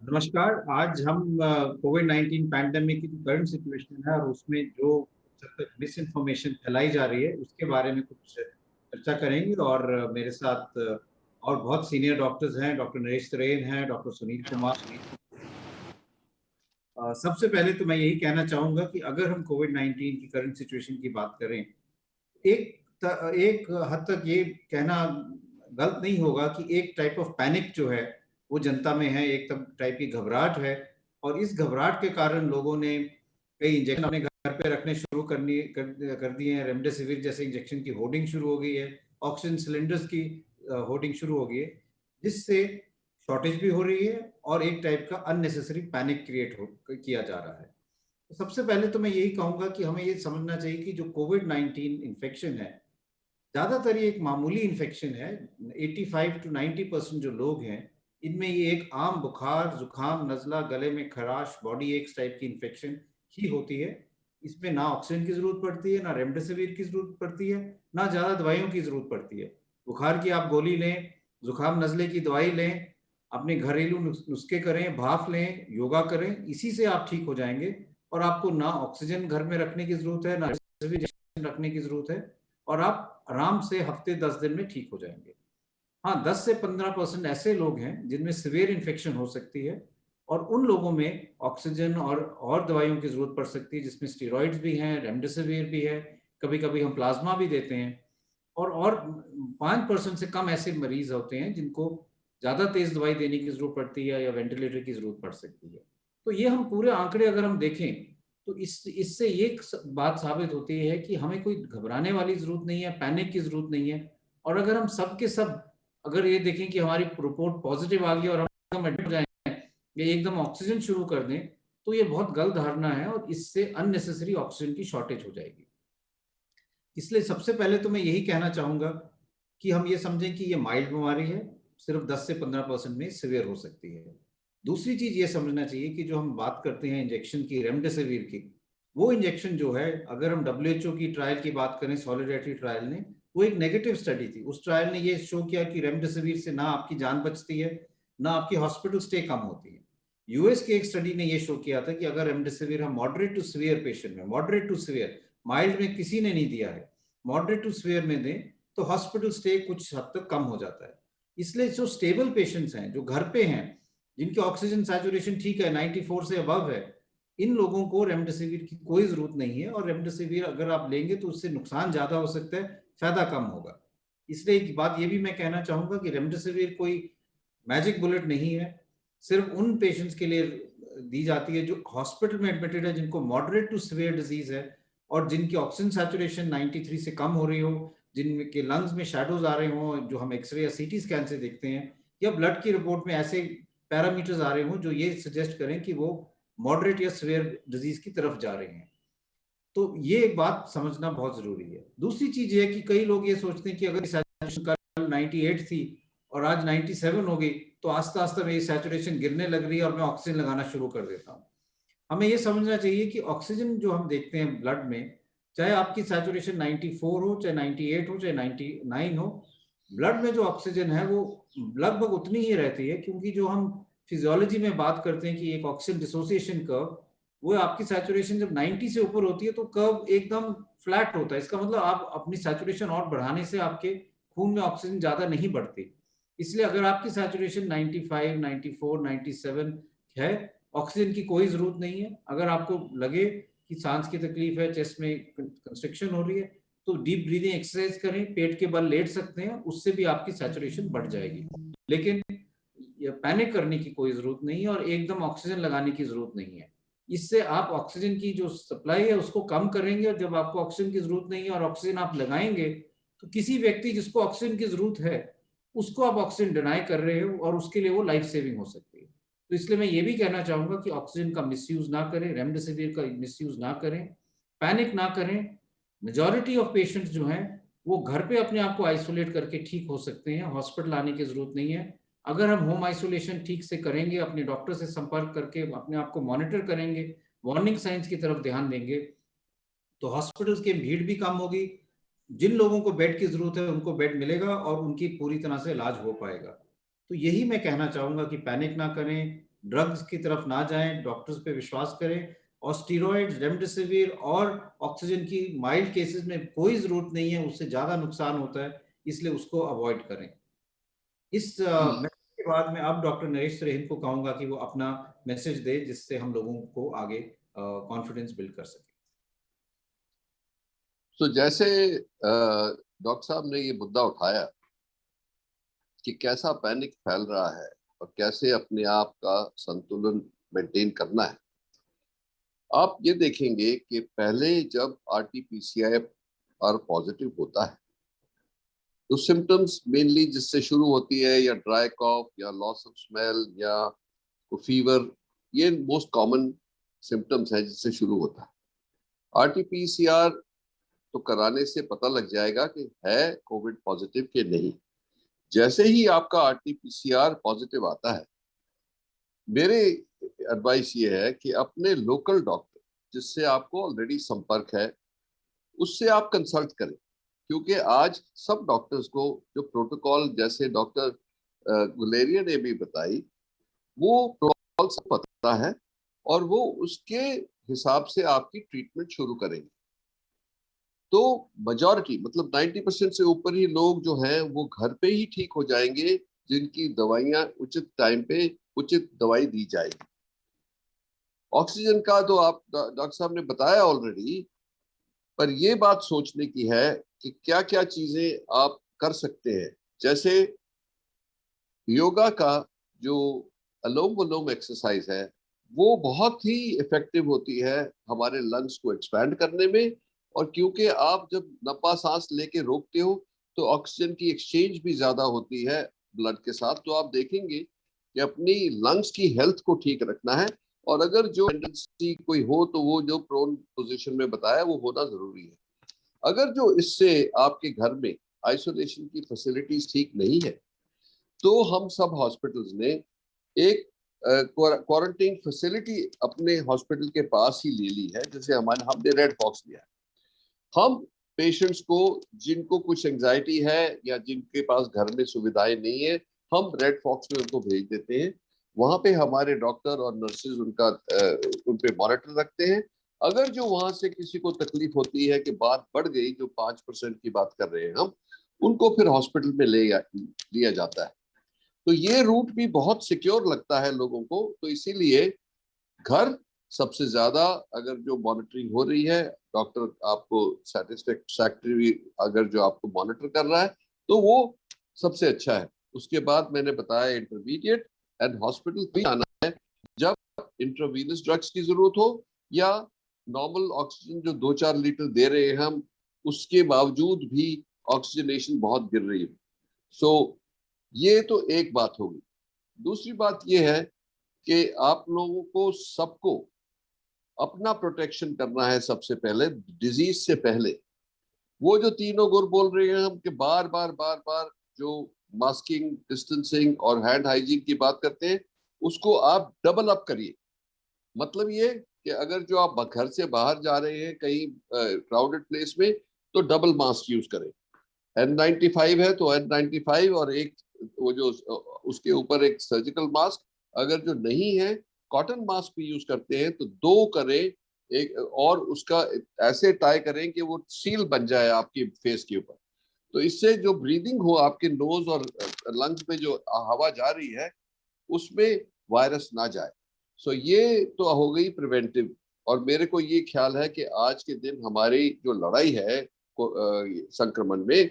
नमस्कार। आज हम कोविड 19 पैंडेमिक की जो करंट सिचुएशन है और उसमें जो जब तक मिस इन्फॉर्मेशन फैलाई जा रही है उसके बारे में कुछ चर्चा करेंगे। और मेरे साथ और बहुत सीनियर डॉक्टर्स हैं। डॉक्टर नरेश तरेन हैं, डॉक्टर सुनील कुमार। सबसे पहले तो मैं यही कहना चाहूंगा कि अगर हम कोविड 19 की करंट सिचुएशन की बात करें, एक हद तक ये कहना गलत नहीं होगा कि एक टाइप ऑफ पैनिक जो है वो जनता में है, एक टाइप की घबराहट है। और इस घबराहट के कारण लोगों ने कई इंजेक्शन अपने घर पे रखने शुरू कर दिए हैं। रेमडेसिविर जैसे इंजेक्शन की होर्डिंग शुरू हो गई है, ऑक्सीजन सिलेंडर्स की होर्डिंग शुरू हो गई है, जिससे शॉर्टेज भी हो रही है और एक टाइप का अननेसेसरी पैनिक किया जा रहा है। तो सबसे पहले तो मैं यही कहूंगा कि हमें ये समझना चाहिए कि जो कोविड 19 इन्फेक्शन है, ज्यादातर ये एक मामूली इन्फेक्शन है। 85 to 90% जो लोग हैं, इनमें ये एक आम बुखार, जुकाम, नजला, गले में खराश, बॉडी एक्स टाइप की इन्फेक्शन ही होती है। इसमें ना ऑक्सीजन की जरूरत पड़ती है, ना रेमडेसिविर की जरूरत पड़ती है, ना ज्यादा दवाइयों की जरूरत पड़ती है। बुखार की आप गोली लें, जुकाम नजले की दवाई लें, अपने घरेलू नुस्खे करें, भाप लें, योगा करें, इसी से आप ठीक हो जाएंगे। और आपको ना ऑक्सीजन घर में रखने की जरूरत है, ना रेमडेसिविर रखने की जरूरत है, और आप आराम से हफ्ते 10 दिन में ठीक हो जाएंगे। हाँ, 10 से 15% ऐसे लोग हैं जिनमें सिवियर इन्फेक्शन हो सकती है, और उन लोगों में ऑक्सीजन और दवाइयों की जरूरत पड़ सकती है, जिसमें स्टीरॉइड्स भी हैं, रेमडेसिविर भी है, कभी कभी हम प्लाज्मा भी देते हैं। और 5% से कम ऐसे मरीज होते हैं जिनको ज्यादा तेज दवाई देने की जरूरत पड़ती है या वेंटिलेटर की जरूरत पड़ सकती है। तो ये हम पूरे आंकड़े अगर हम देखें तो इससे ये बात साबित होती है कि हमें कोई घबराने वाली जरूरत नहीं है, पैनिक की जरूरत नहीं है। और अगर हम सब के सब अगर ये देखें कि हमारी रिपोर्ट पॉजिटिव आ गई और हम एडमिट हो जाए या एकदम ऑक्सीजन शुरू कर दें, तो ये बहुत गलत धारणा है और इससे अननेसेसरी ऑक्सीजन की शॉर्टेज हो जाएगी। इसलिए सबसे पहले तो मैं यही कहना चाहूंगा कि हम ये समझें कि ये माइल्ड बीमारी है, सिर्फ 10 से 15% में सिवियर हो सकती है। दूसरी चीज ये समझना चाहिए कि जो हम बात करते हैं इंजेक्शन की, रेमडेसिविर की, वो इंजेक्शन जो है, अगर हम डब्ल्यूएचओ की ट्रायल की बात करें, सॉलिडारिटी ट्रायल ने, वो एक नेगेटिव स्टडी थी। उस ट्रायल ने ये शो किया कि रेमडेसिविर से ना आपकी जान बचती है, ना आपकी हॉस्पिटल स्टे कम होती है। यूएस की एक स्टडी ने ये शो किया था कि अगर रेमडेसिविर हम मॉडरेट टू सीवियर पेशेंट में, मॉडरेट टू सीवियर, माइल्ड में किसी ने नहीं दिया है, मॉडरेट टू सीवियर में दें तो हॉस्पिटल स्टे कुछ हद तक कम हो जाता है। इसलिए जो स्टेबल पेशेंट्स हैं, जो घर पे हैं, जिनकी ऑक्सीजन सैचुरेशन ठीक है, 94 से अबव है, इन लोगों को रेमडेसिविर की कोई जरूरत नहीं है। और रेमडेसिविर अगर आप लेंगे तो उससे नुकसान ज्यादा हो सकता है, फायदा कम होगा। इसलिए एक बात ये भी मैं कहना चाहूंगा कि रेमडेसिविर कोई मैजिक बुलेट नहीं है। सिर्फ उन पेशेंट्स के लिए दी जाती है जो हॉस्पिटल में एडमिटेड है, जिनको मॉडरेट टू सीवियर डिजीज है और जिनकी ऑक्सीजन सैचुरेशन 93 से कम हो रही हो, जिनके लंग्स में शेडोज आ रहे हो जो हम एक्सरे या सीटी स्कैन से देखते हैं, या ब्लड की रिपोर्ट में ऐसे पैरामीटर्स आ रहे हो जो ये सजेस्ट करें कि वो मॉडरेट या सीवियर डिजीज की तरफ जा रहे हैं। तो ये एक बात समझना बहुत जरूरी है। दूसरी चीज ये है कि कई लोग ये सोचते हैं कि अगर सैचुरेशन कल 98 थी और आज 97 हो गई तो आस्ता आस्ता मेरी सैचुरेशन गिरने लग रही है और मैं ऑक्सीजन लगाना शुरू कर देता हूँ। हमें ये समझना चाहिए कि ऑक्सीजन जो हम देखते हैं ब्लड में, चाहे आपकी सैचुरेशन 94 हो, चाहे 98 हो, चाहे 99 हो, ब्लड में जो ऑक्सीजन है वो लगभग उतनी ही रहती है। क्योंकि जो हम फिजियोलॉजी में बात करते हैं कि एक ऑक्सीजन डिसोसिएशन कर्व, वो आपकी सैचुरेशन जब 90 से ऊपर होती है तो कर्व एकदम फ्लैट होता है। इसका मतलब आप अपनी सैचुरेशन और बढ़ाने से आपके खून में ऑक्सीजन ज्यादा नहीं बढ़ती। इसलिए अगर आपकी सैचुरेशन 95, 94, 97 है, ऑक्सीजन की कोई जरूरत नहीं है। अगर आपको लगे कि सांस की तकलीफ है, चेस्ट में कंस्ट्रिक्शन हो रही है, तो डीप ब्रीदिंग एक्सरसाइज करें, पेट के बल लेट सकते हैं, उससे भी आपकी सैचुरेशन बढ़ जाएगी। लेकिन पैनिक करने की कोई जरूरत नहीं है और एकदम ऑक्सीजन लगाने की जरूरत नहीं है। इससे आप ऑक्सीजन की जो सप्लाई है उसको कम करेंगे, और जब आपको ऑक्सीजन की जरूरत नहीं है और ऑक्सीजन आप लगाएंगे, तो किसी व्यक्ति जिसको ऑक्सीजन की जरूरत है उसको आप ऑक्सीजन डिनाई कर रहे हो और उसके लिए वो लाइफ सेविंग हो सकती है। तो इसलिए मैं ये भी कहना चाहूंगा कि ऑक्सीजन का मिसयूज ना करें, रेमडेसिविर का मिसयूज ना करें, पैनिक ना करें। मेजॉरिटी ऑफ पेशेंट्स जो हैं वो घर पे अपने आप को आइसोलेट करके ठीक हो सकते हैं, हॉस्पिटल आने की जरूरत नहीं है। अगर हम होम आइसोलेशन ठीक से करेंगे, अपने डॉक्टर से संपर्क करके अपने आप को मॉनिटर करेंगे, वार्निंग साइंस की तरफ ध्यान देंगे, तो हॉस्पिटल्स की भीड़ भी कम होगी। जिन लोगों को बेड की जरूरत है उनको बेड मिलेगा और उनकी पूरी तरह से इलाज हो पाएगा। तो यही मैं कहना चाहूंगा कि पैनिक ना करें, ड्रग्स की तरफ ना जाएं, डॉक्टर्स पे विश्वास करें। और स्टीरॉइड्स, रेमडेसिविर और ऑक्सीजन की माइल्ड केसेस में कोई जरूरत नहीं है, उससे ज्यादा नुकसान होता है, इसलिए उसको अवॉइड करें। इस मैसेज के बाद मैं अब डॉक्टर नरेश त्रेहिन को कहूंगा कि वो अपना मैसेज दे, जिससे हम लोगों को आगे कॉन्फिडेंस बिल्ड कर सके। तो जैसे डॉक्टर साहब ने ये मुद्दा उठाया कि कैसा पैनिक फैल रहा है और कैसे अपने आप का संतुलन मेंटेन करना है, आप ये देखेंगे कि पहले जब आरटीपीसीआर पॉजिटिव होता है तो सिम्टम्स मेनली जिससे शुरू होती है या ड्राई कॉफ या लॉस ऑफ स्मेल या फीवर, ये मोस्ट कॉमन सिम्टम्स है जिससे शुरू होता है। आरटीपीसीआर तो कराने से पता लग जाएगा कि है कोविड पॉजिटिव कि नहीं। जैसे ही आपका आरटीपीसीआर पॉजिटिव आता है, मेरे एडवाइस ये है कि अपने लोकल डॉक्टर जिससे आपको ऑलरेडी संपर्क है उससे आप कंसल्ट करें, क्योंकि आज सब डॉक्टर्स को जो प्रोटोकॉल जैसे डॉक्टर गुलेरिया ने भी बताई वो प्रोटोकॉल से पता है और वो उसके हिसाब से आपकी ट्रीटमेंट शुरू करेंगे। तो मेजॉरिटी मतलब 90% से ऊपर ही लोग जो हैं वो घर पे ही ठीक हो जाएंगे जिनकी दवाइयां उचित टाइम पे उचित दवाई दी जाएगी। ऑक्सीजन का तो आप डॉक्टर साहब ने बताया ऑलरेडी, पर ये बात सोचने की है कि क्या क्या चीजें आप कर सकते हैं। जैसे योगा का जो अलोम विलोम एक्सरसाइज है वो बहुत ही इफेक्टिव होती है हमारे लंग्स को एक्सपैंड करने में। और क्योंकि आप जब लंबा सांस लेके रोकते हो तो ऑक्सीजन की एक्सचेंज भी ज्यादा होती है ब्लड के साथ, तो आप देखेंगे कि अपनी लंग्स की हेल्थ को ठीक रखना है। और अगर जो टेंडेंसी कोई हो तो वो जो प्रोन पोजीशन में बताया वो होना जरूरी है। अगर जो इससे आपके घर में आइसोलेशन की फैसिलिटीज ठीक नहीं है तो हम सब हॉस्पिटल्स ने एक क्वारंटीन फैसिलिटी अपने हॉस्पिटल के पास ही ले ली है। जैसे हमने रेड बॉक्स लिया है। हम पेशेंट्स को जिनको कुछ एंजाइटी है या जिनके पास घर में सुविधाएं नहीं है, हम रेड फॉक्स में उनको भेज देते हैं। वहां पे हमारे डॉक्टर और नर्सेज उन पे मॉनिटर रखते हैं। अगर जो वहां से किसी को तकलीफ होती है कि बात बढ़ गई, जो 5% की बात कर रहे हैं हम, उनको फिर हॉस्पिटल में लिया जाता है। तो ये रूट भी बहुत सिक्योर लगता है लोगों को। तो इसीलिए घर सबसे ज्यादा अगर जो मॉनिटरिंग हो रही है, डॉक्टर आपको सेटिस्फैक्टरी अगर जो आपको मॉनिटर कर रहा है तो वो सबसे अच्छा है। उसके बाद मैंने बताया इंटरमीडिएट एंड हॉस्पिटल भी आना है जब इंट्रावीनस ड्रग्स की जरूरत हो या नॉर्मल ऑक्सीजन जो 2-4 लीटर दे रहे हैं हम, उसके बावजूद भी ऑक्सीजनेशन बहुत गिर रही है। सो ये तो एक बात होगी। दूसरी बात ये है कि आप लोगों को सबको अपना प्रोटेक्शन करना है सबसे पहले, डिजीज से पहले। वो जो तीनों गुर बोल रहे हैं हम कि बार बार बार बार जो मास्किंग, डिस्टेंसिंग और हैंड हाइजीन की बात करते हैं, उसको आप डबल अप करिए। मतलब ये कि अगर जो आप घर से बाहर जा रहे हैं कहीं क्राउडेड प्लेस में तो डबल मास्क यूज करें। N95 है तो N95 और एक वो जो उसके ऊपर एक सर्जिकल मास्क। अगर जो नहीं है, कॉटन मास्क भी यूज करते हैं तो दो करें एक, और उसका ऐसे टाई करें कि वो सील बन जाए आपकी फेस के ऊपर। तो इससे जो ब्रीदिंग हो आपके नोज और लंग्स में जो हवा जा रही है उसमें वायरस ना जाए। सो ये तो हो गई प्रिवेंटिव। और मेरे को ये ख्याल है कि आज के दिन हमारी जो लड़ाई है संक्रमण में,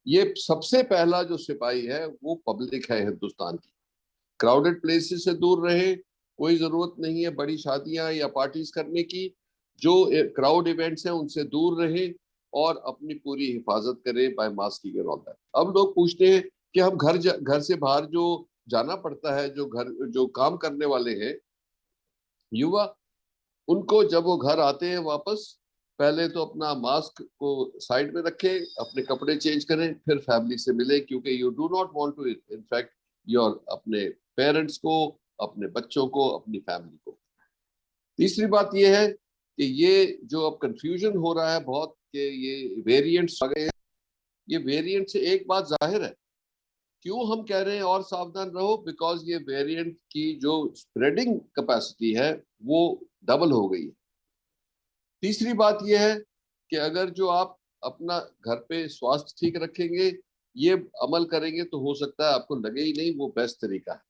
ये सबसे पहला जो सिपाही है वो पब्लिक है हिंदुस्तान की। क्राउडेड प्लेसेस से दूर रहे, कोई जरूरत नहीं है बड़ी शादियां या पार्टीज करने की। जो क्राउड इवेंट्स हैं उनसे दूर रहे और अपनी पूरी हिफाजत करें by masking and all that. अब लोग पूछते हैं कि हम घर से बाहर जो जाना पड़ता है, जो काम करने वाले हैं युवा, उनको जब वो घर आते हैं वापस, पहले तो अपना मास्क को साइड में रखें, अपने कपड़े चेंज करें, फिर फैमिली से मिले, क्योंकि you do not want to infect your अपने पेरेंट्स को, अपने बच्चों को, अपनी फैमिली को। तीसरी बात यह है कि ये जो अब कंफ्यूजन हो रहा है बहुत कि ये वेरिएंट्स आ गए हैं, ये वेरिएंट से एक बात जाहिर है क्यों हम कह रहे हैं और सावधान रहो? बिकॉज ये वेरिएंट की जो स्प्रेडिंग कैपेसिटी है वो डबल हो गई है। तीसरी बात यह है कि अगर जो आप अपना घर पे स्वास्थ्य ठीक रखेंगे, ये अमल करेंगे, तो हो सकता है आपको लगे ही नहीं, वो बेस्ट तरीका है।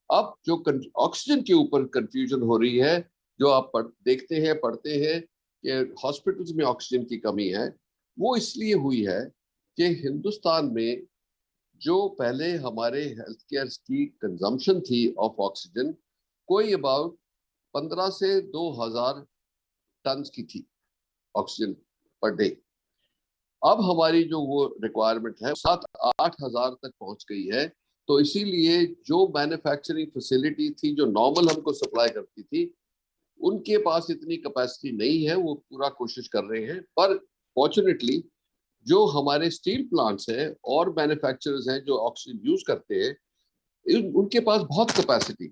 अब जो ऑक्सीजन के ऊपर कंफ्यूजन हो रही है, जो आप देखते हैं, पढ़ते हैं कि हॉस्पिटल्स में ऑक्सीजन की कमी है, वो इसलिए हुई है कि हिंदुस्तान में जो पहले हमारे हेल्थ केयर की कंजम्पशन थी ऑफ ऑक्सीजन, कोई अबाउट 15 से 2000 टन की थी ऑक्सीजन पर डे। अब हमारी जो वो रिक्वायरमेंट है 7-8 हजार तक पहुंच गई है। तो इसीलिए जो मैन्युफैक्चरिंग फैसिलिटी थी जो नॉर्मल हमको सप्लाई करती थी, उनके पास इतनी कैपेसिटी नहीं है, वो पूरा कोशिश कर रहे हैं। पर फॉर्चुनेटली जो हमारे स्टील प्लांट्स हैं और मैन्युफैक्चरर्स हैं जो ऑक्सीजन यूज करते हैं, उनके पास बहुत कैपेसिटी,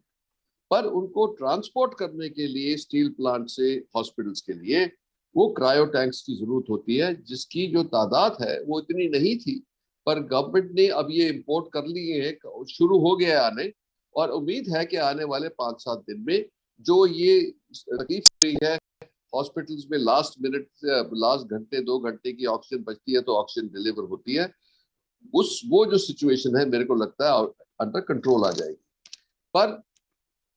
पर उनको ट्रांसपोर्ट करने के लिए स्टील प्लांट से हॉस्पिटल्स के लिए वो क्रायो टैंक्स की जरूरत होती है, जिसकी जो तादाद है वो इतनी नहीं थी। पर गवर्नमेंट ने अब ये इंपोर्ट कर लिए हैं, शुरू हो गया आने, और उम्मीद है कि आने वाले 5-7 दिन में जो ये तकलीफ हुई है हॉस्पिटल्स में, लास्ट मिनट, लास्ट घंटे 2 घंटे की ऑक्सीजन बचती है तो ऑक्सीजन डिलीवर होती है, वो जो सिचुएशन है मेरे को लगता है अंडर कंट्रोल आ जाएगी। पर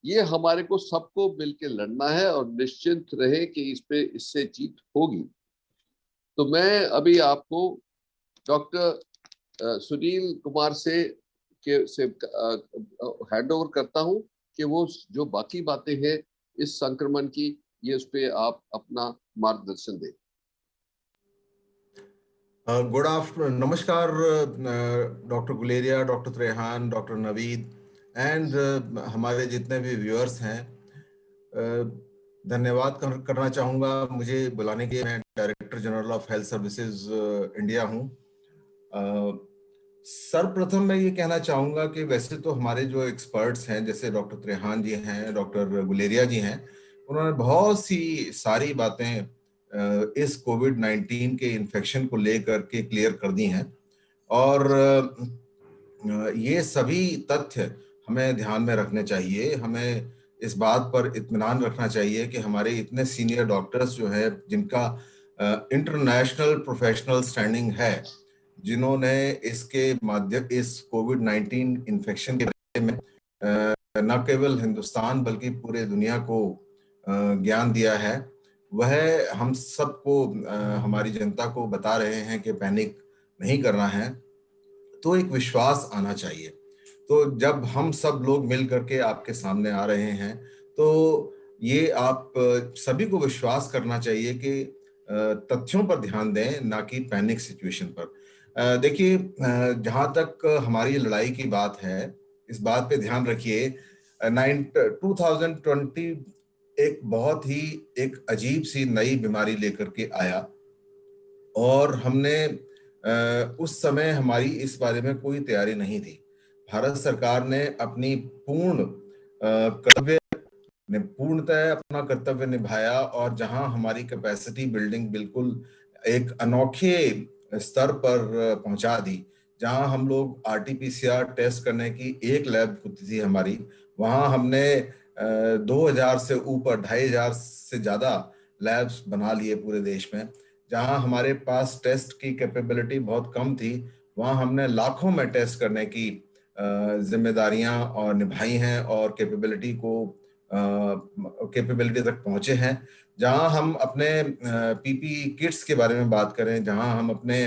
ये हमारे को सबको मिलकर लड़ना है और निश्चिंत रहे कि इससे जीत होगी। तो मैं अभी आपको डॉक्टर सुनील कुमार से हैंड ओवर करता हूं कि वो जो बाकी बातें हैं इस संक्रमण की, ये उस पर आप अपना मार्गदर्शन दें। गुड आफ्टरनून, नमस्कार doctor Guleria, doctor Trehan, doctor Naveed and हमारे जितने भी व्यूअर्स हैं, धन्यवाद करना चाहूँगा मुझे बुलाने के लिए। मैं director general of health services India हूँ। सर्वप्रथम मैं ये कहना चाहूँगा कि वैसे तो हमारे जो एक्सपर्ट्स हैं, जैसे डॉक्टर त्रेहान जी हैं, डॉक्टर गुलेरिया जी हैं, उन्होंने बहुत सी सारी बातें इस कोविड-19 के इन्फेक्शन को लेकर के क्लियर कर दी हैं। और ये सभी तथ्य हमें ध्यान में रखने चाहिए। हमें इस बात पर इत्मीनान रखना चाहिए कि हमारे इतने सीनियर डॉक्टर्स जो है, जिनका इंटरनेशनल प्रोफेशनल स्टैंडिंग है, जिन्होंने इस कोविड-19 इन्फेक्शन के बारे में न केवल हिंदुस्तान बल्कि पूरे दुनिया को ज्ञान दिया है, वह हम सबको, हमारी जनता को बता रहे हैं कि पैनिक नहीं करना है। तो एक विश्वास आना चाहिए। तो जब हम सब लोग मिल करके आपके सामने आ रहे हैं, तो ये आप सभी को विश्वास करना चाहिए कि तथ्यों पर ध्यान दें, ना कि पैनिक सिचुएशन पर। देखिए, जहां तक हमारी लड़ाई की बात है, इस बात पे ध्यान रखिए, 2020 एक बहुत ही एक अजीब सी नई बीमारी लेकर के आया, और हमने उस समय हमारी इस बारे में कोई तैयारी नहीं थी। भारत सरकार ने अपनी पूर्णतः अपना कर्तव्य निभाया, और जहां हमारी कैपेसिटी बिल्डिंग बिल्कुल एक अनोखे स्तर पर पहुंचा दी, जहां हम लोग आरटीपीसीआर टेस्ट करने की एक लैब होती थी हमारी, वहां हमने 2000 से ऊपर 2500 से ज्यादा लैब्स बना लिए पूरे देश में। जहां हमारे पास टेस्ट की कैपेबिलिटी बहुत कम थी, वहां हमने लाखों में टेस्ट करने की जिम्मेदारियां और निभाई हैं, और कैपेबिलिटी तक पहुंचे हैं। जहां हम अपने पीपी किट्स के बारे में बात करें, जहां हम अपने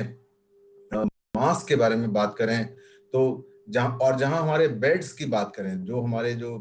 मास्क के बारे में बात करें, तो जहां हमारे बेड्स की बात करें, जो हमारे जो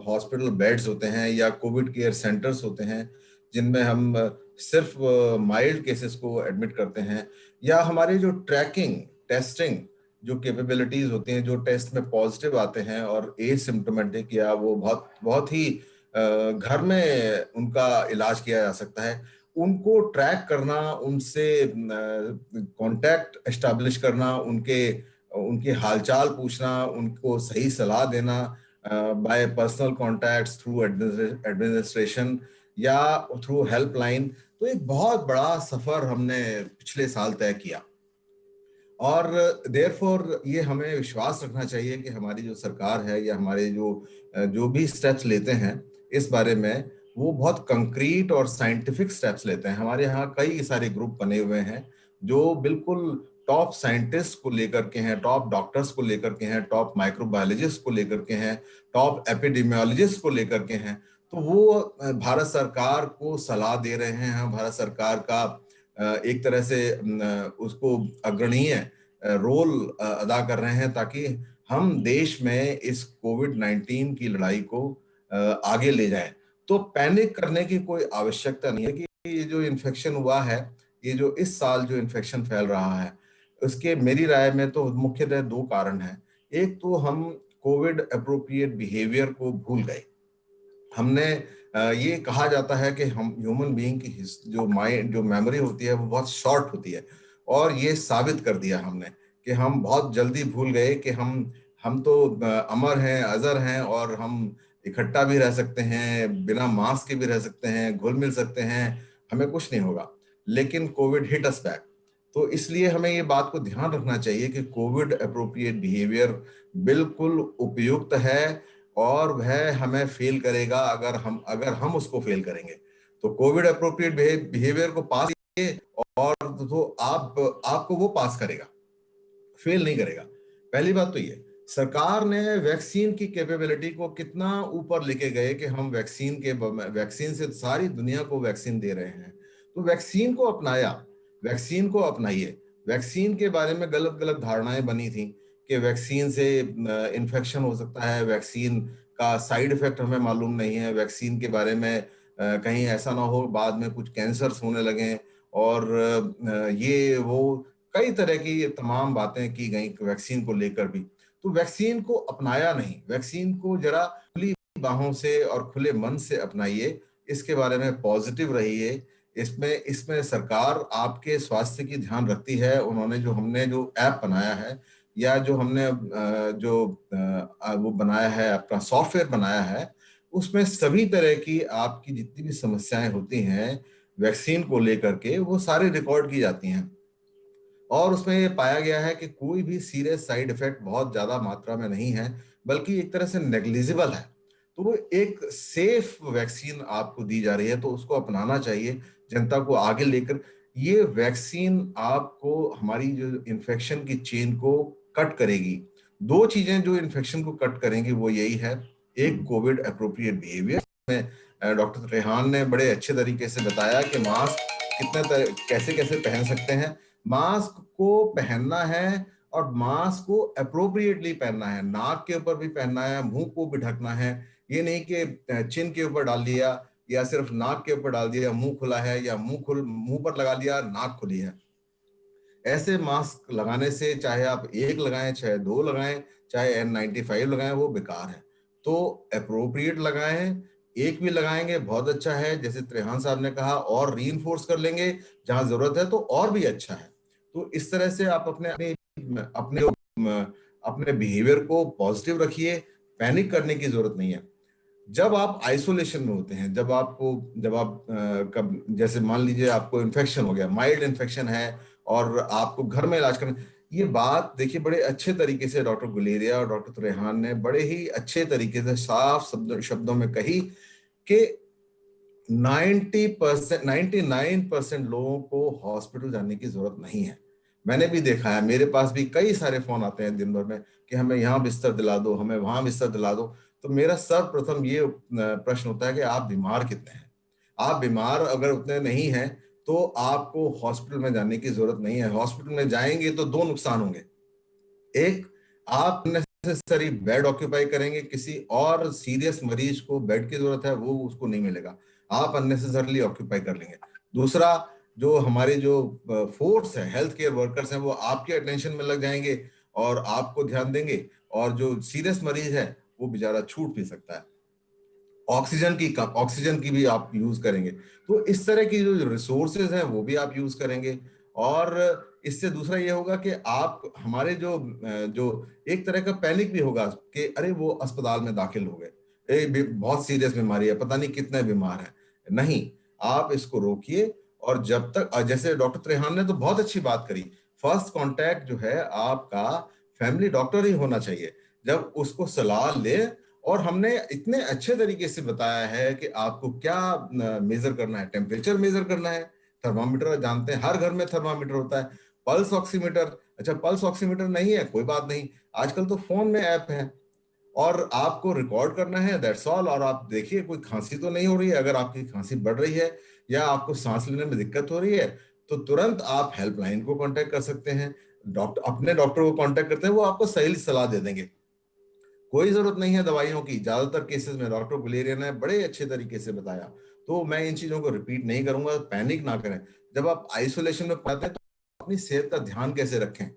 हॉस्पिटल बेड्स होते हैं या कोविड केयर सेंटर्स होते हैं, जिनमें हम सिर्फ माइल्ड केसेस को एडमिट करते हैं, या हमारी जो ट्रैकिंग टेस्टिंग जो कैपेबिलिटीज होती हैं, जो टेस्ट में पॉजिटिव आते हैं और एसिम्प्टोमेटिक, या वो बहुत ही घर में उनका इलाज किया जा सकता है, उनको ट्रैक करना, उनसे कांटेक्ट एस्टैब्लिश करना, उनके हालचाल पूछना, उनको सही सलाह देना bye personal contacts, through administration या थ्रू हेल्पलाइन, तो एक बहुत बड़ा सफर हमने पिछले साल तय किया। और देयरफॉर ये हमें विश्वास रखना चाहिए कि हमारी जो सरकार है या हमारे जो भी स्टेप्स लेते हैं इस बारे में, वो बहुत कंक्रीट और साइंटिफिक स्टेप्स लेते हैं। हमारे यहाँ कई सारे ग्रुप बने हुए हैं जो बिल्कुल टॉप साइंटिस्ट को लेकर के हैं, टॉप डॉक्टर्स को लेकर के हैं, टॉप माइक्रोबायोलॉजिस्ट को लेकर के हैं, टॉप एपिडेमियोलॉजिस्ट को लेकर के हैं। तो वो भारत सरकार को सलाह दे रहे हैं, भारत सरकार का एक तरह से उसको अग्रणीय रोल अदा कर रहे हैं ताकि हम देश में इस कोविड-19 की लड़ाई को आगे ले जाएं। तो पैनिक करने की कोई आवश्यकता नहीं है कि ये जो इन्फेक्शन हुआ है, ये जो इस साल जो इन्फेक्शन फैल रहा है, उसके मेरी राय में तो मुख्यतः दो कारण हैं। एक तो हम कोविड अप्रोप्रिएट बिहेवियर को भूल गए। हमने ये कहा जाता है कि हम ह्यूमन बीइंग की जो माइंड जो मेमोरी होती है वो बहुत शॉर्ट होती है, और ये साबित कर दिया हमने कि हम बहुत जल्दी भूल गए कि हम तो अमर हैं, अजर हैं, और हम इकट्ठा भी रह सकते हैं, बिना मास्क के भी रह सकते हैं, घुल मिल सकते हैं, हमें कुछ नहीं होगा। लेकिन कोविड हिट अस बैक। तो इसलिए हमें ये बात को ध्यान रखना चाहिए कि कोविड अप्रोप्रिएट बिहेवियर बिल्कुल उपयुक्त है, और वह हमें फेल करेगा अगर हम उसको फेल करेंगे। तो कोविड अप्रोप्रिएट बिहेवियर को पास कीजिए, और तो आपको वो पास करेगा, फेल नहीं करेगा। पहली बात तो ये, सरकार ने वैक्सीन की कैपेबिलिटी को कितना ऊपर लेके गए कि हम वैक्सीन से सारी दुनिया को वैक्सीन दे रहे हैं। तो वैक्सीन को अपनाया, वैक्सीन को अपनाइए। वैक्सीन के बारे में गलत गलत धारणाएं बनी थी कि वैक्सीन से इन्फेक्शन हो सकता है, वैक्सीन का साइड इफेक्ट हमें मालूम नहीं है, वैक्सीन के बारे में कहीं ऐसा ना हो बाद में कुछ कैंसर्स होने लगे, और ये वो कई तरह की तमाम बातें की गई वैक्सीन को लेकर भी। तो वैक्सीन को अपनाया नहीं, वैक्सीन को जरा खुली बाहों से और खुले मन से अपनाइए, इसके बारे में पॉजिटिव रहिए। इसमें सरकार आपके स्वास्थ्य की ध्यान रखती है। उन्होंने हमने जो ऐप बनाया है, या जो हमने वो बनाया है, अपना सॉफ्टवेयर बनाया है, उसमें सभी तरह की आपकी जितनी भी समस्याएं होती हैं वैक्सीन को लेकर के, वो सारे रिकॉर्ड की जाती हैं। और उसमें ये पाया गया है कि कोई भी सीरियस साइड इफेक्ट बहुत ज्यादा मात्रा में नहीं है, बल्कि एक तरह से नेग्लिजिबल है। तो वो एक सेफ वैक्सीन आपको दी जा रही है, तो उसको अपनाना चाहिए जनता को आगे लेकर। ये वैक्सीन आपको हमारी जो इन्फेक्शन की चेन को कट करेगी। दो चीजें जो इन्फेक्शन को कट करेंगी वो यही है, एक कोविड अप्रोप्रिएट बिहेवियर में डॉक्टर त्रेहान ने बड़े अच्छे तरीके से बताया कि मास्क कैसे कैसे पहन सकते हैं। मास्क को पहनना है, और मास्क को अप्रोप्रिएटली पहनना है, नाक के ऊपर भी पहनना है, मुंह को भी ढकना है। ये नहीं कि चिन के ऊपर डाल दिया या सिर्फ नाक के ऊपर डाल दिया, मुंह खुला है, या मुंह पर लगा लिया, नाक खुली है। ऐसे मास्क लगाने से चाहे आप एक लगाएं, चाहे दो लगाएं, चाहे N95 लगाएं, वो बेकार है। तो अप्रोप्रिएट लगाएं, एक भी लगाएंगे बहुत अच्छा है, जैसे त्रेहान साहब ने कहा, और रीइंफोर्स कर लेंगे जहां जरूरत है तो और भी अच्छा है। तो इस तरह से आप अपने अपने बिहेवियर को पॉजिटिव रखिए, पैनिक करने की जरूरत नहीं है। जब आप आइसोलेशन में होते हैं, जब आप जैसे मान लीजिए आपको इन्फेक्शन हो गया, माइल्ड इन्फेक्शन है, और आपको घर में इलाज करना, ये बात देखिए बड़े अच्छे तरीके से डॉक्टर गुलेरिया और डॉक्टर त्रेहान ने बड़े ही अच्छे तरीके से साफ शब्दों में कही कि 90%, 99% लोगों को हॉस्पिटल जाने की जरूरत नहीं है। मैंने भी देखा है, मेरे पास भी कई सारे फोन आते हैं दिन भर में कि हमें यहाँ बिस्तर दिला दो, हमें वहां बिस्तर दिला दो। तो मेरा सर्वप्रथम ये प्रश्न होता है कि आप बीमार कितने हैं। आप बीमार अगर उतने नहीं हैं तो आपको हॉस्पिटल में जाने की जरूरत नहीं है। हॉस्पिटल में जाएंगे तो दो नुकसान होंगे, एक, आप नेसेसरी बेड ऑक्यूपाई करेंगे, किसी और सीरियस मरीज को बेड की जरूरत है वो उसको नहीं मिलेगा, आप अननेसेसरली ऑक्यूपाई कर लेंगे। दूसरा, जो हमारे जो फोर्स है, हेल्थ केयर वर्कर्स हैं, वो आपके अटेंशन में लग जाएंगे और आपको ध्यान देंगे, और जो सीरियस मरीज है वो बेचारा छूट भी सकता है। ऑक्सीजन की भी आप यूज करेंगे। तो इस तरह की जो रिसोर्सेज हैं वो भी आप यूज करेंगे, और इससे दूसरा ये होगा कि आप हमारे जो जो एक तरह का पैनिक भी होगा कि अरे वो अस्पताल में दाखिल हो गए, बहुत सीरियस बीमारी है, पता नहीं कितने बीमार है। नहीं, आप इसको रोकिए, और जब तक, जैसे डॉक्टर त्रेहान ने तो बहुत अच्छी बात करी, फर्स्ट कांटेक्ट जो है आपका फैमिली डॉक्टर ही होना चाहिए। जब उसको सलाह ले, और हमने इतने अच्छे तरीके से बताया है कि आपको क्या मेजर करना है, टेम्परेचर मेजर करना है, थर्मामीटर जानते हैं, हर घर में थर्मामीटर होता है, पल्स ऑक्सीमीटर, अच्छा पल्स ऑक्सीमीटर नहीं है कोई बात नहीं, आजकल तो फोन में ऐप है और आपको रिकॉर्ड करना है, दैट्स ऑल। और आप देखिए कोई खांसी तो नहीं हो रही है, अगर आपकी खांसी बढ़ रही है या आपको सांस लेने में दिक्कत हो रही है तो तुरंत आप हेल्पलाइन को कांटेक्ट कर सकते हैं, डॉक्टर अपने डॉक्टर को कांटेक्ट करते हैं, वो आपको सही सलाह दे देंगे। कोई जरूरत नहीं है दवाइयों की, ज्यादातर केसेस में डॉक्टर गुलेरिया ने बड़े अच्छे तरीके से बताया, तो मैं इन चीजों को रिपीट नहीं करूंगा। पैनिक ना करें, जब आप आइसोलेशन में पड़ते हैं तो अपनी सेहत का ध्यान कैसे रखें,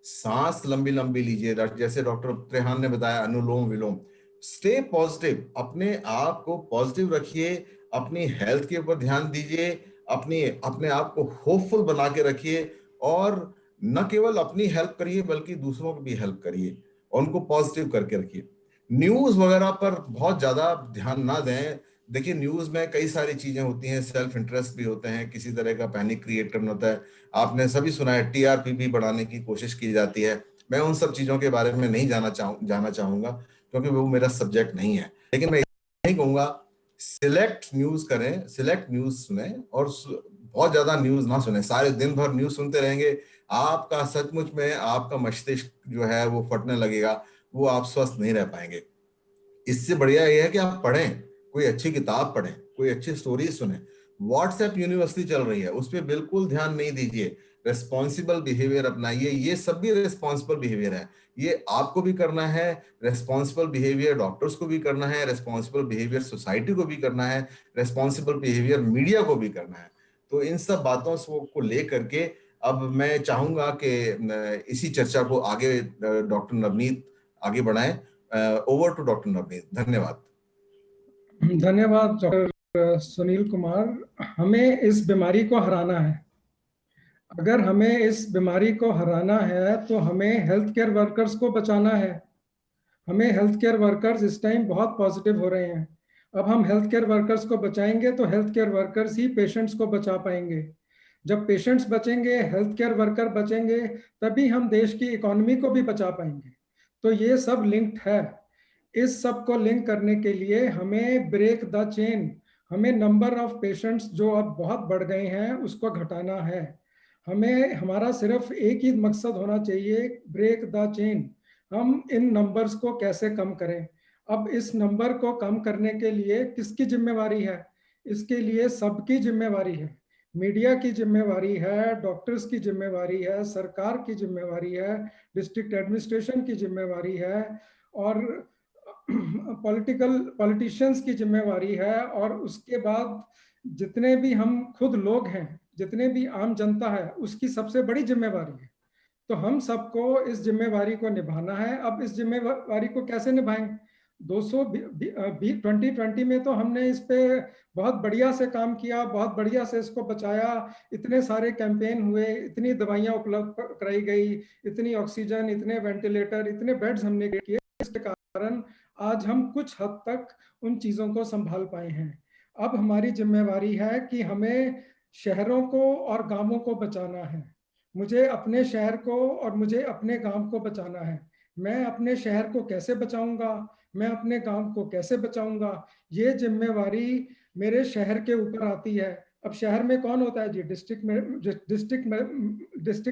सांस लंबी लंबी लीजिए, जैसे डॉक्टर त्रेहान ने बताया अनुलोम विलोम, स्टे पॉजिटिव, अपने आप को पॉजिटिव रखिए, अपनी हेल्थ के ऊपर ध्यान दीजिए, अपने आप को होपफुल बना के रखिए, और न केवल अपनी हेल्प करिए बल्कि दूसरों की भी हेल्प करिए और उनको पॉजिटिव करके रखिए। न्यूज वगैरह पर बहुत ज्यादा ध्यान ना दें। देखिए न्यूज में कई सारी चीजें होती हैं, सेल्फ इंटरेस्ट भी होते हैं, किसी तरह का पैनिक क्रिएट करना होता है। आपने सभी सुना है टीआरपी भी बढ़ाने की कोशिश की जाती है, मैं उन सब चीजों के बारे में नहीं जाना चाहूंगा क्योंकि वो मेरा सब्जेक्ट नहीं है। लेकिन मैं नहीं कहूंगा, सिलेक्ट न्यूज करें, सिलेक्ट न्यूज सुने, और बहुत ज्यादा न्यूज ना सुने, सारे दिन भर न्यूज सुनते रहेंगे, आपका सचमुच में आपका मस्तिष्क जो है वो फटने लगेगा, वो आप स्वस्थ नहीं रह पाएंगे। इससे बढ़िया ये है कि आप पढ़ें, कोई अच्छी किताब पढ़ें, कोई अच्छी स्टोरी सुने। व्हाट्सएप यूनिवर्सिटी चल रही है, उस पर बिल्कुल ध्यान नहीं दीजिए, रेस्पॉन्सिबल बिहेवियर अपनाइए, ये सब भी रेस्पॉन्सिबल बिहेवियर है, ये आपको भी करना है, रेस्पॉन्सिबल बिहेवियर डॉक्टर्स को भी करना है, रेस्पॉन्सिबल बिहेवियर सोसाइटी को भी करना है, रेस्पॉन्सिबल बिहेवियर मीडिया को भी करना है। तो इन सब बातों को लेकर के अब मैं चाहूंगा कि इसी चर्चा को आगे डॉक्टर नवनीत आगे बढ़ाएं। ओवर टू डॉक्टर नवनीत, धन्यवाद। धन्यवाद डॉक्टर सुनील कुमार। हमें इस बीमारी को हराना है। अगर हमें इस बीमारी को हराना है तो हमें हेल्थ केयर वर्कर्स को बचाना है। हमें हेल्थ केयर वर्कर्स इस टाइम बहुत पॉजिटिव हो रहे हैं। अब हम हेल्थ केयर वर्कर्स को बचाएंगे तो हेल्थ केयर वर्कर्स ही पेशेंट्स को बचा पाएंगे। जब पेशेंट्स बचेंगे, हेल्थ केयर वर्कर बचेंगे, तभी हम देश की इकोनॉमी को भी बचा पाएंगे। तो ये सब लिंक्ड है। इस सब को लिंक करने के लिए हमें ब्रेक द चेन, हमें नंबर ऑफ पेशेंट्स जो अब बहुत बढ़ गए हैं उसको घटाना है। हमें हमारा सिर्फ एक ही मकसद होना चाहिए, ब्रेक द चेन। हम इन नंबर्स को कैसे कम करें। अब इस नंबर को कम करने के लिए किसकी जिम्मेवारी है? इसके लिए सबकी जिम्मेवारी है। मीडिया की जिम्मेवारी है, डॉक्टर्स की जिम्मेवारी है, सरकार की जिम्मेवारी है, डिस्ट्रिक्ट एडमिनिस्ट्रेशन की जिम्मेवारी है, और पॉलिटिशियंस की जिम्मेवारी है, और उसके बाद जितने भी हम खुद लोग हैं, जितने भी आम जनता है, उसकी सबसे बड़ी जिम्मेवारी है। तो हम सबको इस जिम्मेवारी को निभाना है। अब इस जिम्मेवारी को कैसे निभाएं? 2020 में तो हमने इस पे बहुत बढ़िया से काम किया, बहुत बढ़िया से इसको बचाया, इतने सारे कैंपेन हुए, इतनी दवाइयां उपलब्ध कराई गई, इतनी ऑक्सीजन, इतने वेंटिलेटर, इतने बेड्स हमने किए। इसके कारण आज हम कुछ हद तक उन चीजों को संभाल पाए हैं। अब हमारी जिम्मेवारी है कि हमें शहरों को और गांवों को बचाना है। मुझे अपने शहर को और मुझे अपने गांव को बचाना है। मैं अपने शहर को कैसे बचाऊंगा, मैं अपने गांव को कैसे बचाऊंगा, ये जिम्मेवारी मेरे शहर के ऊपर आती है। अब शहर में कौन होता है जी? डिस्ट्रिक्ट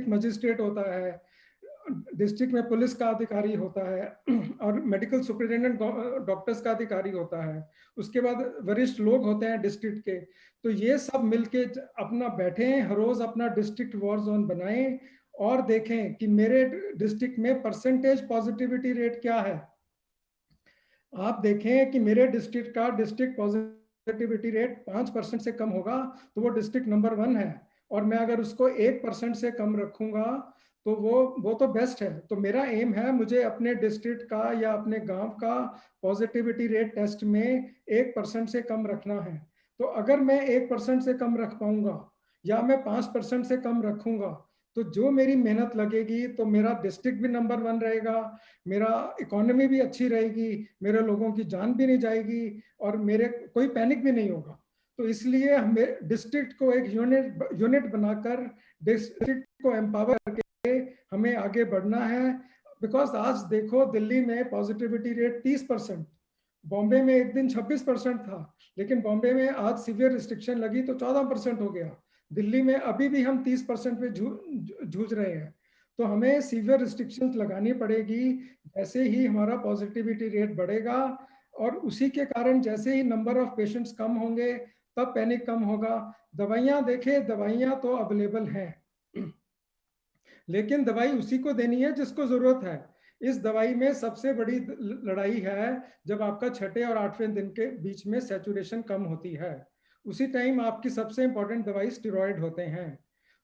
मजिस्ट्रेट होता है, डिस्ट्रिक्ट में पुलिस का अधिकारी होता है, और मेडिकल सुपरिटेंडेंट डॉक्टर्स का अधिकारी होता है, उसके बाद वरिष्ठ लोग होते हैं डिस्ट्रिक्ट के। तो ये सब मिलके अपना बैठें, हर रोज अपना डिस्ट्रिक्ट वॉर जोन बनाएं और देखें कि मेरे डिस्ट्रिक्ट में परसेंटेज पॉजिटिविटी रेट क्या है। आप देखें कि मेरे डिस्ट्रिक्ट का डिस्ट्रिक्ट पॉजिटिविटी रेट 5% से कम होगा तो वो डिस्ट्रिक्ट नंबर 1 है, और मैं अगर उसको 1% से कम रखूंगा तो वो तो बेस्ट है। तो मेरा एम है, मुझे अपने डिस्ट्रिक्ट का या अपने गांव का पॉजिटिविटी रेट टेस्ट में 1% से कम रखना है। तो अगर मैं 1% से कम रख पाऊंगा या मैं 5% से कम रखूंगा, तो जो मेरी मेहनत लगेगी तो मेरा डिस्ट्रिक्ट भी नंबर 1 रहेगा, मेरा इकोनॉमी भी अच्छी रहेगी, मेरे लोगों की जान भी नहीं जाएगी, और मेरे कोई पैनिक भी नहीं होगा। तो इसलिए हमें डिस्ट्रिक्ट को एक यूनिट बनाकर डिस्ट्रिक्ट को एम्पावर करके हमें आगे बढ़ना है। बिकॉज आज देखो दिल्ली में पॉजिटिविटी रेट 30%, बॉम्बे में एक दिन 26% था, लेकिन बॉम्बे में आज सीवियर रिस्ट्रिक्शन लगी तो 14% हो गया। दिल्ली में अभी भी हम 30% पे जूझ रहे हैं। तो हमें सीवियर रिस्ट्रिक्शंस लगानी पड़ेगी, जैसे ही हमारा पॉजिटिविटी रेट बढ़ेगा, और उसी के कारण जैसे ही नंबर ऑफ पेशेंट्स कम होंगे तब पैनिक कम होगा। दवाइयां देखें, दवाइयां तो अवेलेबल हैं, लेकिन दवाई उसी को देनी है जिसको जरूरत है। इस दवाई में सबसे बड़ी लड़ाई है जब आपका 6ठे और 8वें दिन के बीच में सैचुरेशन कम होती है, उसी टाइम आपकी सबसे इंपॉर्टेंट दवाई स्टेरॉइड होते हैं।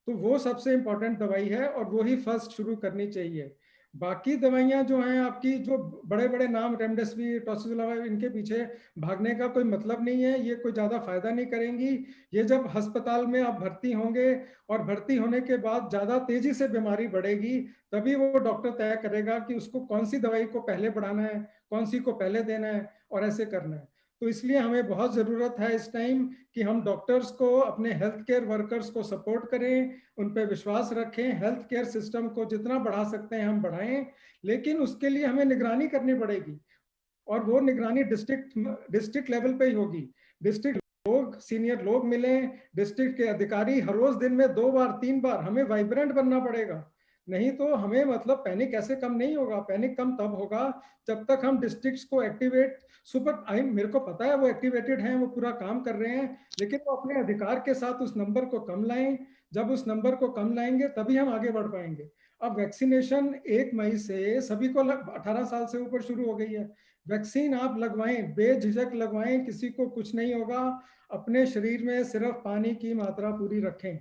तो वो सबसे इंपॉर्टेंट दवाई है और वो ही फर्स्ट शुरू करनी चाहिए। बाकी दवाइयां जो हैं आपकी, जो बड़े बड़े नाम रेमडेसिविर, टोसिलुज़ुमाब, इनके पीछे भागने का कोई मतलब नहीं है, ये कोई ज़्यादा फायदा नहीं करेंगी। ये जब अस्पताल में आप भर्ती होंगे और भर्ती होने के बाद ज़्यादा तेजी से बीमारी बढ़ेगी, तभी वो डॉक्टर तय करेगा कि उसको कौन सी दवाई को पहले बढ़ाना है, कौन सी को पहले देना है और ऐसे करना है। तो इसलिए हमें बहुत ज़रूरत है इस टाइम कि हम डॉक्टर्स को, अपने हेल्थ केयर वर्कर्स को सपोर्ट करें, उन पर विश्वास रखें, हेल्थ केयर सिस्टम को जितना बढ़ा सकते हैं हम बढ़ाएं, लेकिन उसके लिए हमें निगरानी करनी पड़ेगी। और वो निगरानी डिस्ट्रिक्ट लेवल पे ही होगी। डिस्ट्रिक्ट लोग, सीनियर लोग मिलें, डिस्ट्रिक्ट के अधिकारी हर रोज दिन में 2 बार 3 बार, हमें वाइब्रेंट बनना पड़ेगा। नहीं तो हमें मतलब पैनिक ऐसे कम नहीं होगा। पैनिक कम तब होगा जब तक हम डिस्ट्रिक्ट्स को एक्टिवेट, मेरे को पता है वो एक्टिवेटेड हैं, वो पूरा काम कर रहे हैं, लेकिन वो अपने अधिकार के साथ उस नंबर को कम लाएं। जब उस नंबर को कम लाएंगे तभी हम आगे बढ़ पाएंगे। अब वैक्सीनेशन 1 मई से सभी को 18 साल से ऊपर शुरू हो गई है। वैक्सीन आप लगवाएं, बेझिझक लगवाएं, किसी को कुछ नहीं होगा। अपने शरीर में सिर्फ पानी की मात्रा पूरी रखें।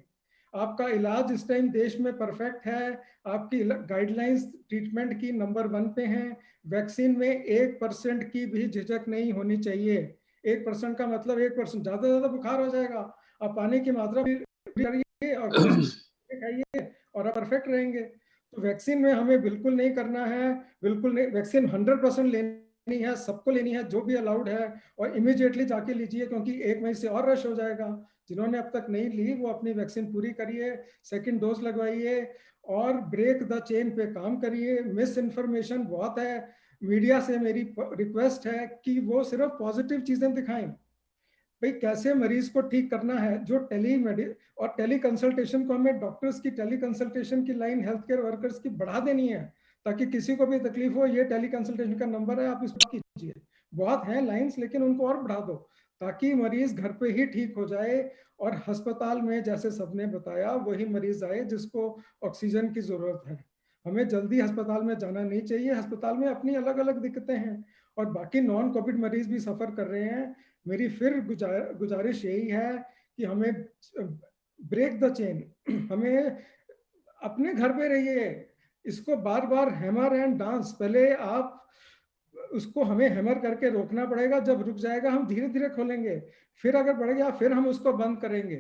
आपका इलाज इस टाइम देश में परफेक्ट है, आपकी गाइडलाइंस ट्रीटमेंट की नंबर 1 पे हैं। वैक्सीन में 1% की भी झिझक नहीं होनी चाहिए। 1% का मतलब 1%, ज्यादा ज्यादा बुखार हो जाएगा, आप पानी की मात्रा भी करिए और खाइए और आप परफेक्ट रहेंगे। तो वैक्सीन में हमें बिल्कुल नहीं करना है, बिल्कुल नहीं। वैक्सीन 100% लेनी है, सबको लेनी है, जो भी अलाउड है, और इमीडिएटली जाके लीजिए, क्योंकि 1 मई से और रश हो जाएगा। जिन्होंने अब तक नहीं ली वो अपनी वैक्सीन पूरी करिए, सेकंड डोज लगवाइए और ब्रेक द चेन पे काम करिए। मिस इन्फॉर्मेशन बहुत है, मीडिया से मेरी रिक्वेस्ट है कि वो सिर्फ पॉजिटिव चीजें दिखाएं। भाई कैसे मरीज को ठीक करना है, जो और टेली कंसल्टेशन को, हमें डॉक्टर्स की टेली कंसल्टेशन की लाइन हेल्थ केयर वर्कर्स की बढ़ा देनी है, ताकि किसी को भी तकलीफ हो, ये टेली कंसल्टेशन का नंबर है, आप इस पर कीजिए। बहुत हैं लाइंस, लेकिन उनको और बढ़ा दो ताकि मरीज घर पे ही ठीक हो जाए और अस्पताल में जैसे सबने बताया वही मरीज आए जिसको ऑक्सीजन की जरूरत है। हमें जल्दी अस्पताल में जाना नहीं चाहिए। अस्पताल में अपनी अलग अलग दिक्कतें हैं और बाकी नॉन कोविड मरीज भी सफर कर रहे हैं। मेरी फिर गुजारिश यही है कि हमें ब्रेक द चेन, हमें अपने घर पे रहिए। इसको बार बार हैमर एंड डांस, पहले आप उसको हमें हैमर करके रोकना पड़ेगा, जब रुक जाएगा हम धीरे धीरे खोलेंगे, फिर अगर बढ़ गया फिर हम उसको बंद करेंगे।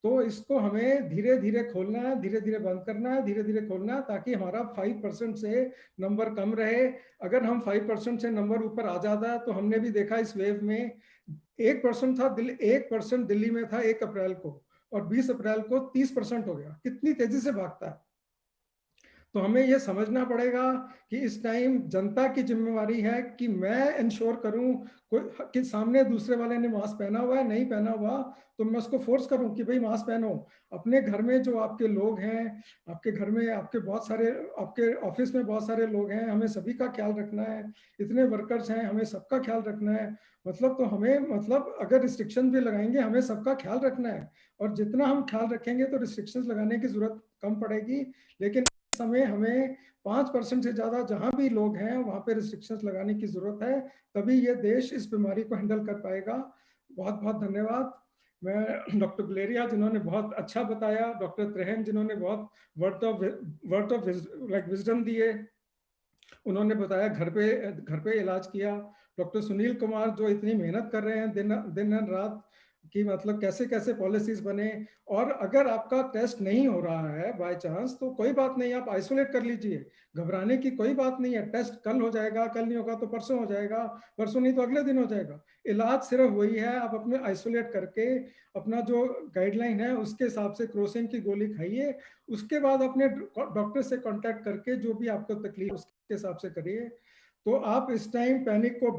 तो इसको हमें धीरे धीरे खोलना है, धीरे धीरे बंद करना है, धीरे धीरे खोलना है, ताकि हमारा 5% से नंबर कम रहे। अगर हम 5% से नंबर ऊपर आ जाता है तो हमने भी देखा इस वेव में 1% था, 1% दिल्ली में था 1 अप्रैल को, और 20 अप्रैल को 30% हो गया। कितनी तेजी से भागता है। तो हमें यह समझना पड़ेगा कि इस टाइम जनता की जिम्मेवारी है कि मैं इंश्योर करूं कि सामने दूसरे वाले ने मास्क पहना हुआ है, नहीं पहना हुआ तो मैं उसको फोर्स करूं कि भाई मास्क पहनो। अपने घर में जो आपके लोग हैं, आपके घर में आपके बहुत सारे, आपके ऑफिस में बहुत सारे लोग हैं, हमें सभी का ख्याल रखना है। इतने वर्कर्स हैं, हमें सबका ख्याल रखना है। मतलब तो हमें, मतलब अगर रिस्ट्रिक्शन भी लगाएंगे हमें सबका ख्याल रखना है, और जितना हम ख्याल रखेंगे तो रिस्ट्रिक्शंस लगाने की जरूरत कम पड़ेगी। लेकिन समय हमें 5% से ज्यादा जहां भी लोग हैं वहां पे रिस्ट्रिक्शंस लगाने की जरूरत है, तभी ये देश इस बीमारी को हैंडल कर पाएगा। बहुत बहुत धन्यवाद। मैं डॉक्टर गुलेरिया जिन्होंने बहुत अच्छा बताया, डॉक्टर त्रेहन जिन्होंने बहुत वर्ड ऑफ विजडम दिए, उन्होंने बताया घर पे इलाज किया, डॉक्टर सुनील कुमार जो इतनी मेहनत कर रहे हैं दिन रात, कि मतलब कैसे कैसे पॉलिसीज बने। और अगर आपका टेस्ट नहीं हो रहा है बाय चांस, तो कोई बात नहीं, आप आइसोलेट कर लीजिए, घबराने की कोई बात नहीं है। टेस्ट कल हो जाएगा, कल नहीं होगा तो परसों हो जाएगा, परसों नहीं तो अगले दिन हो जाएगा। इलाज सिर्फ वही है, आप अपने आइसोलेट करके अपना जो गाइडलाइन है उसके हिसाब से क्रोसिन की गोली खाइए, उसके बाद अपने डॉक्टर से कांटेक्ट करके जो भी आपको तकलीफ उसके हिसाब से करिए। तो आप इस टाइम पैनिक को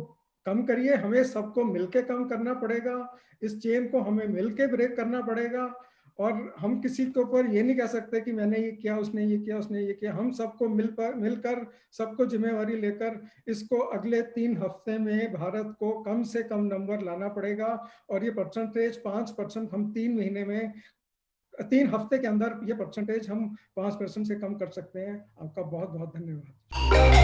कम करिए, हमें सबको मिलके कम करना पड़ेगा, इस चेन को हमें मिलके ब्रेक करना पड़ेगा। और हम किसी के ऊपर ये नहीं कह सकते कि मैंने ये किया, उसने ये किया, उसने ये किया। हम सबको मिलकर सबको जिम्मेवारी लेकर इसको अगले 3 हफ्ते में भारत को कम से कम नंबर लाना पड़ेगा। और ये परसेंटेज 5% हम 3 हफ्ते के अंदर ये परसेंटेज हम 5% से कम कर सकते हैं। आपका बहुत बहुत धन्यवाद।